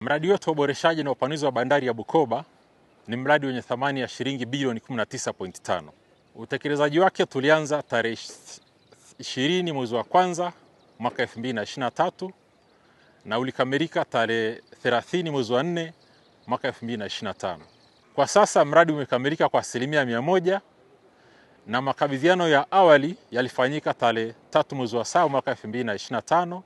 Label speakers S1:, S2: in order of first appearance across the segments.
S1: Mradi wetu wa uboreshaji na upanuzi wa bandari ya Bukoba ni mradi wenye thamani ya shilingi bilioni 19.5. Utekelezaji wake tulianza tarehe 20 mwezi wa kwanza mwaka 2023 na ulikamilika tarehe 30 mwezi wa 4 mwaka 2025. Kwa sasa mradi umekamilika kwa 100% na makabidhiano ya awali yalifanyika tarehe 3 mwezi wa 7 mwaka 2025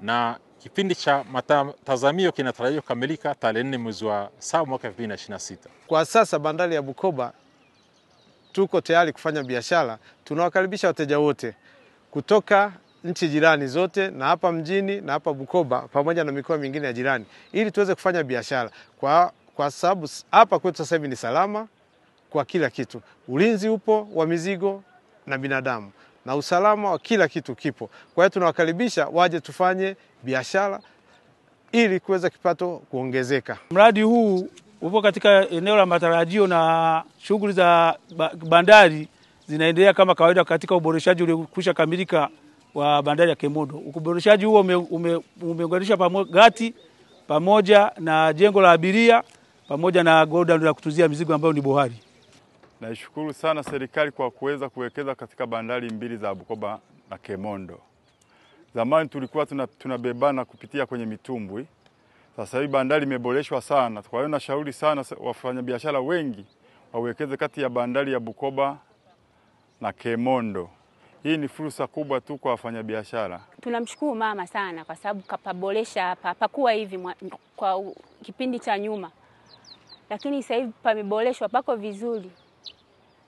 S1: na kipindi cha matazamio kinatarajiwa kukamilika tarehe 4 mwezi wa 7 mwaka 2026.
S2: Kwa sasa bandari ya Bukoba tuko tayari kufanya biashara. Tunawakaribisha wateja wote kutoka nchi jirani zote na hapa mjini na hapa Bukoba pamoja na mikoa mingine ya jirani ili tuweze kufanya biashara. Kwa sababu hapa kwetu sasa hivi ni salama kwa kila kitu. Ulinzi upo wa mizigo na binadamu na usalama wa kila kitu kipo. Kwa hiyo tunawakaribisha waje tufanye biashara ili kuweza kipato kuongezeka.
S3: Mradi huu upo katika eneo la matarajio na shughuli za bandari zinaendelea kama kawaida katika uboreshaji uliokwisha kamilika wa bandari ya Kemondo. Uboreshaji huo umeunganisha pamoja gati pamoja na jengo la abiria pamoja na godown la kutuzia mizigo ambayo ni bohari.
S4: Naishukuru sana serikali kwa kuweza kuwekeza katika bandari mbili za Bukoba na Kemondo. Zamani tulikuwa tunabebana kupitia kwenye mitumbwi. Sasa hivi bandari imeboreshwa sana. Kwa hiyo nashauri sana wafanyabiashara wengi wawekeze kati ya bandari ya Bukoba na Kemondo. Hii ni fursa kubwa tu kwa wafanyabiashara.
S5: Tunamshukuru mama sana kwa sababu kapaboresha hapa. Pakuwa hivi kwa kipindi cha nyuma. Lakini sasa hivi pameboreshwa, pako vizuri.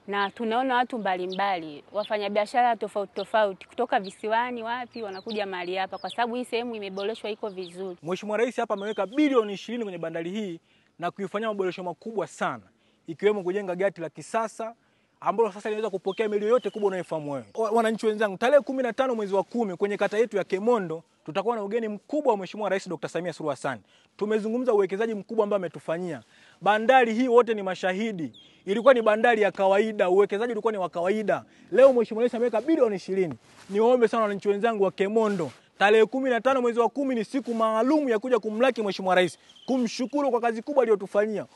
S5: Na tunaona watu mbalimbali, wafanyabiashara tofauti tofauti kutoka visiwani wapi wanakuja mahali hapa kwa sababu hii sehemu imeboreshwa, iko vizuri.
S6: Mheshimiwa Rais hapa ameweka bilioni 20 kwenye bandari hii na kuifanyia maboresho makubwa sana, ikiwemo kujenga gati la kisasa ambalo sasa linaweza kupokea meli yote kubwa unayofahamu wewe. Wananchi wenzangu, tarehe 15 mwezi wa 10 kwenye kata yetu ya Kemondo tutakuwa na ugeni mkubwa wa Mheshimiwa Rais Dr. Samia Suluhu Hassan. Tumezungumza uwekezaji mkubwa ambao ametufanyia. Bandari hii wote ni mashahidi. Ilikuwa ni bandari ya kawaida, uwekezaji ulikuwa ni wa kawaida. Leo Mheshimiwa Rais ameweka bilioni 20. Niwaombe sana wananchi wenzangu wa Kemondo, tarehe 15 mwezi wa 10 ni siku maalum ya kuja kumlaki Mheshimiwa Rais, kumshukuru kwa kazi kubwa aliyotufanyia.